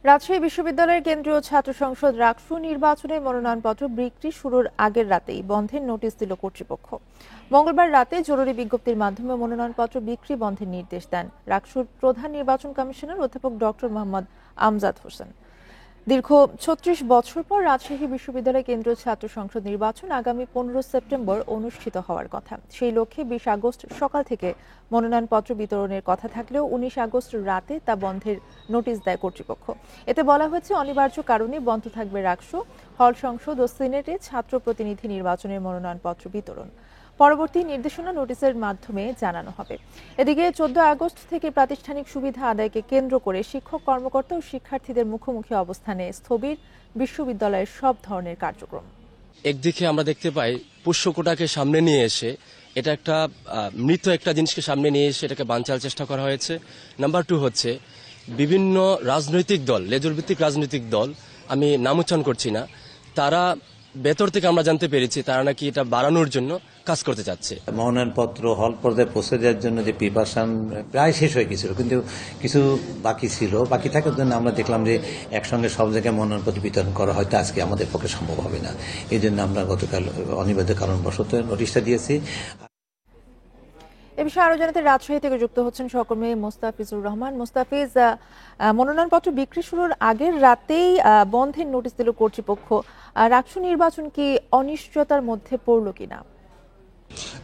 রাজশাহী বিশ্ববিদ্যালয়ের কেন্দ্রীয় ছাত্র সংসদ রাকসু নির্বাচনে মনোনয়নপত্র বিক্রি শুরুর আগের রাতেই বন্ধের নোটিশ দিল কর্তৃপক্ষ। মঙ্গলবার রাতে জরুরি বিজ্ঞপ্তির মাধ্যমে মনোনয়নপত্র বিক্রি বন্ধের নির্দেশ দেন রাকসুর প্রধান নির্বাচন কমিশনার অধ্যাপক ডক্টর মোহাম্মদ আমজাদ হোসেন। দীর্ঘ ৩৬ বছর পর রাজশাহী বিশ্ববিদ্যালয় কেন্দ্রীয় ছাত্র সংসদ নির্বাচন আগামী ১৫ সেপ্টেম্বর অনুষ্ঠিত হওয়ার কথা। সেই লক্ষ্যে ২০ আগস্ট সকাল থেকে মনোনয়নপত্র বিতরণের কথা থাকলেও ১৯ আগস্ট রাতে তা বন্ধের নোটিশ দেয় কর্তৃপক্ষ। এতে বলা হয়েছে, অনিবার্য কারণে বন্ধ থাকবে রাকসু, হল সংসদ ও সিনেটে ছাত্র প্রতিনিধি নির্বাচনের মনোনয়নপত্র বিতরণ। পরবর্তী নির্দেশনা নোটিশের মাধ্যমে জানানো হবে। এদিকে ১৪ আগস্ট থেকে প্রাতিষ্ঠানিক সুবিধা আদায়কে কেন্দ্র করে শিক্ষক, কর্মকর্তা ও শিক্ষার্থীদের মুখোমুখি অবস্থানে স্থবির বিশ্ববিদ্যালয়ের সব ধরনের কার্যক্রম। একদিকে আমরা দেখতে পাই পোষ্যকোটাকে সামনে নিয়ে এসে এটা একটা মৃত একটা জিনিসকে সামনে নিয়ে এসে এটাকে বানচাল চেষ্টা করা হয়েছে। নাম্বার 2 হচ্ছে বিভিন্ন রাজনৈতিক দল, লেজুর ভিত্তিক রাজনৈতিক দল, আমি নাম উচ্চারণ করছি না, তারা ভেতর থেকে আমরা জানতে পেরেছি তারা নাকি এটা বাড়ানোর জন্য কাজ করতে চাচ্ছে। মনোনয়নপত্র হল পর্যায়ে পৌঁছে দেওয়ার জন্য যে প্রিপারেশন প্রায় শেষ হয়ে গেছিল, কিন্তু কিছু বাকি ছিল। বাকি থাকার জন্য আমরা দেখলাম যে একসঙ্গে সব জায়গায় মনোনয়নপত্র বিতরণ করা হয়তো আজকে আমাদের পক্ষে সম্ভব হবে না। এই জন্য আমরা গতকাল অনিবার্য কারণবশত নোটিশটা দিয়েছি। এ বিষয়ে আরো জানাতে রাজশাহী থেকে যুক্ত হচ্ছেন সহকর্মী মোস্তাফিজুর রহমান। মোস্তাফিজ, মনোনয়নপত্র বিক্রি শুরুর আগের রাতেই বন্ধের নোটিশ দিল কর্তৃপক্ষ। রাকসু নির্বাচন কি অনিশ্চয়তার মধ্যে পড়ল কিনা?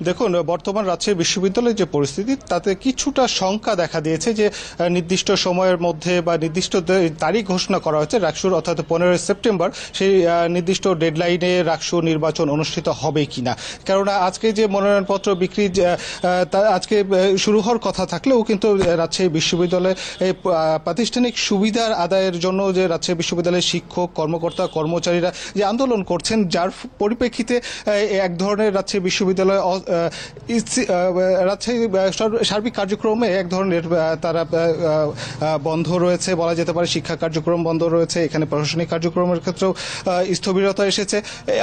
দেখুন, বর্তমান রাজশাহী বিশ্ববিদ্যালয়ের যে পরিস্থিতি তাতে কিছুটা শঙ্কা দেখা দিয়েছে যে নির্দিষ্ট সময়ের মধ্যে বা নির্দিষ্ট তারিখ ঘোষণা করা হয়েছে রাকসুর, অর্থাৎ 15 সেপ্টেম্বর, সেই নির্দিষ্ট ডেডলাইনে রাকসু নির্বাচন অনুষ্ঠিত হবে কিনা। কেননা আজকে যে মনোনয়নপত্র বিক্রি আজকে শুরু হওয়ার কথা থাকলেও কিন্তু রাজশাহী বিশ্ববিদ্যালয়ে প্রাতিষ্ঠানিক সুবিধার আদায়ের জন্য যে রাজশাহী বিশ্ববিদ্যালয়ের শিক্ষক, কর্মকর্তা, কর্মচারীরা যে আন্দোলন করছেন, যার পরিপ্রেক্ষিতে এক ধরনের রাজশাহী বিশ্ববিদ্যালয় রাজশাহী সার্বিক কার্যক্রমে এক ধরনের তারা বন্ধ রয়েছে বলা যেতে পারে। শিক্ষা কার্যক্রম বন্ধ রয়েছে, এখানে প্রশাসনিক কার্যক্রমের ক্ষেত্রেও স্থবিরতা এসেছে।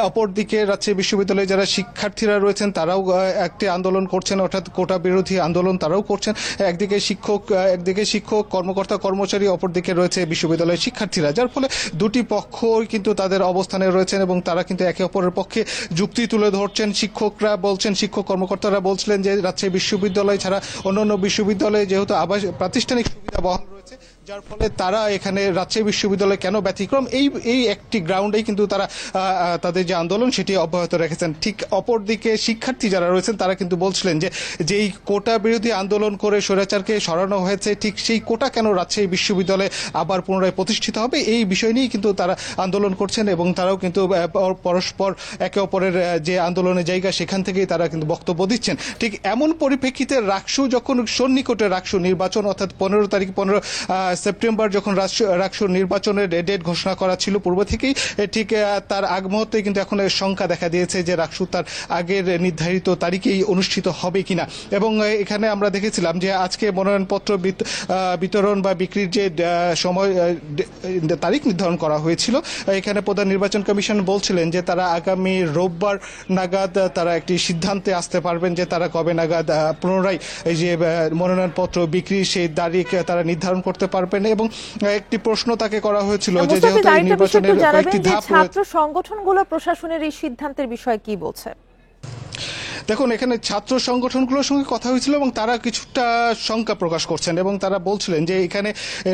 অপরদিকে রাজশাহী বিশ্ববিদ্যালয়ে যারা শিক্ষার্থীরা রয়েছেন তারাও একটি আন্দোলন করছেন, অর্থাৎ কোটা বিরোধী আন্দোলন তারাও করছেন। একদিকে শিক্ষক, কর্মকর্তা, কর্মচারী, অপরদিকে রয়েছে বিশ্ববিদ্যালয়ের শিক্ষার্থীরা, যার ফলে দুটি পক্ষই কিন্তু তাদের অবস্থানে রয়েছেন এবং তারা কিন্তু একে অপরের পক্ষে যুক্তি তুলে ধরছেন। শিক্ষক কর্মকর্তারা বলছিলেন যে রাজশাহী বিশ্ববিদ্যালয় ছাড়া অন্যান্য বিশ্ববিদ্যালয়ে যেহেতু প্রাতিষ্ঠানিক সুবিধা বহন রয়েছে, যার ফলে তারা এখানে রাজশাহী বিশ্ববিদ্যালয় কেন ব্যতিক্রম, এই একটি গ্রাউন্ডেই কিন্তু তারা তাদের যে আন্দোলন সেটি অব্যাহত রেখেছেন। ঠিক অপরদিকে শিক্ষার্থী যারা রয়েছেন তারা কিন্তু বলছিলেন যে যেই কোটা বিরোধী আন্দোলন করে স্বৈরাচারকে সরানো হয়েছে, ঠিক সেই কোটা কেন রাজশাহী বিশ্ববিদ্যালয়ে আবার পুনরায় প্রতিষ্ঠিত হবে, এই বিষয় নিয়েই কিন্তু তারা আন্দোলন করছেন এবং তারাও কিন্তু পরস্পর একে অপরের যে আন্দোলনের জায়গা সেখান থেকেই তারা কিন্তু বক্তব্য দিচ্ছেন। ঠিক এমন পরিপ্রেক্ষিতে রাকসু যখন সন্নিকটে রাকসু নির্বাচন, অর্থাৎ 15 সেপ্টেম্বর যখন রাকসুর নির্বাচনের ডেট ঘোষণা করা ছিল পূর্ব থেকেই, ঠিক তার আগ মুহূর্তে কিন্তু এখন শঙ্কা দেখা দিয়েছে যে রাকসু তার আগের নির্ধারিত তারিখেই অনুষ্ঠিত হবে কিনা। এবং এখানে আমরা দেখেছিলাম যে আজকে মনোনয়নপত্র বিতরণ বা বিক্রির যে সময় তারিখ নির্ধারণ করা হয়েছিল, এখানে প্রধান নির্বাচন কমিশন বলছিলেন যে তারা আগামী রোববার নাগাদ তারা একটি সিদ্ধান্তে আসতে পারবেন যে তারা কবে নাগাদ পুনরায় এই যে মনোনয়নপত্র বিক্রি সেই তারিখ তারা নির্ধারণ করতে পারবেন। এবং একটি প্রশ্ন তাকে করা হয়েছিল যে যেহেতু এই নির্বাচনের কয়েকটি ধাপ রয়েছে, ছাত্র সংগঠনগুলো প্রশাসনের এই সিদ্ধান্তের বিষয়ে কি বলছে? দেখুন, এখানে ছাত্র সংগঠনগুলোর সঙ্গে কথা হয়েছিল এবং তারা কিছুটা শঙ্কা প্রকাশ করছেন এবং তারা বলছিলেন যে এখানে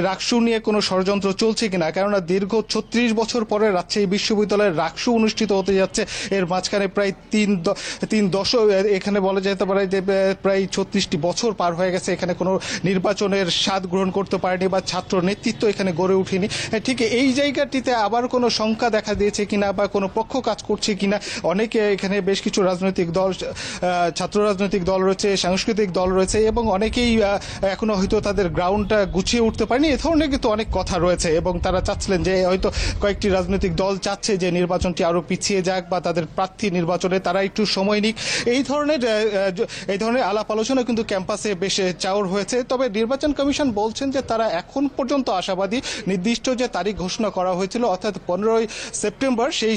রাকসু নিয়ে কোনো ষড়যন্ত্র চলছে কিনা। কেননা দীর্ঘ ৩৬ বছর পরে রাজশাহী বিশ্ববিদ্যালয়ের রাকসু অনুষ্ঠিত হতে যাচ্ছে, এর মাঝখানে প্রায় তিন দশক, এখানে বলা যেতে পারে যে প্রায় ৩৬টি বছর পার হয়ে গেছে, এখানে কোনো নির্বাচনের স্বাদ গ্রহণ করতে পারেনি বা ছাত্র নেতৃত্ব এখানে গড়ে ওঠেনি। ঠিক এই জায়গাটিতে আবার কোনো শঙ্কা দেখা দিয়েছে কিনা বা কোনো পক্ষ কাজ করছে কিনা। অনেকে এখানে বেশ কিছু রাজনৈতিক দল, ছাত্র রাজনৈতিক দল রয়েছে, সাংস্কৃতিক দল রয়েছে এবং অনেকেই এখনো হয়তো তাদের গ্রাউন্ডটা গুছিয়ে উঠতে পারেনি, এ ধরনের কিন্তু অনেক কথা রয়েছে। এবং তারা চাচ্ছিলেন যে হয়তো কয়েকটি রাজনৈতিক দল চাচ্ছে যে নির্বাচনটি আরো পিছিয়ে যাক বা তাদের প্রার্থী নির্বাচনে তারা একটু সময় নিক। এই ধরনের আলাপ আলোচনা কিন্তু ক্যাম্পাসে বেশ চাউর হয়েছে। তবে নির্বাচন কমিশন বলছেন যে তারা এখন পর্যন্ত আশাবাদী, নির্দিষ্ট যে তারিখ ঘোষণা করা হয়েছিল অর্থাৎ 15 সেপ্টেম্বর, সেই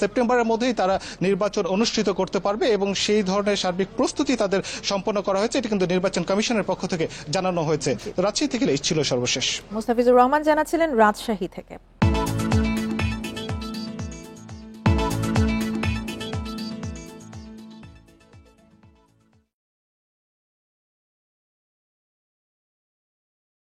সেপ্টেম্বরের মধ্যেই তারা নির্বাচন অনুষ্ঠিত করতে পারবে এবং সেই সেই ধরনের সার্বিক প্রস্তুতি তাদের সম্পন্ন করা হয়েছে, এটি কিন্তু নির্বাচন কমিশনের পক্ষ থেকে জানানো হয়েছে। তো রাজশাহী থেকে এই ছিল সর্বশেষ। মুস্তাফিজুর রহমান জানাচ্ছিলেন রাজশাহী থেকে।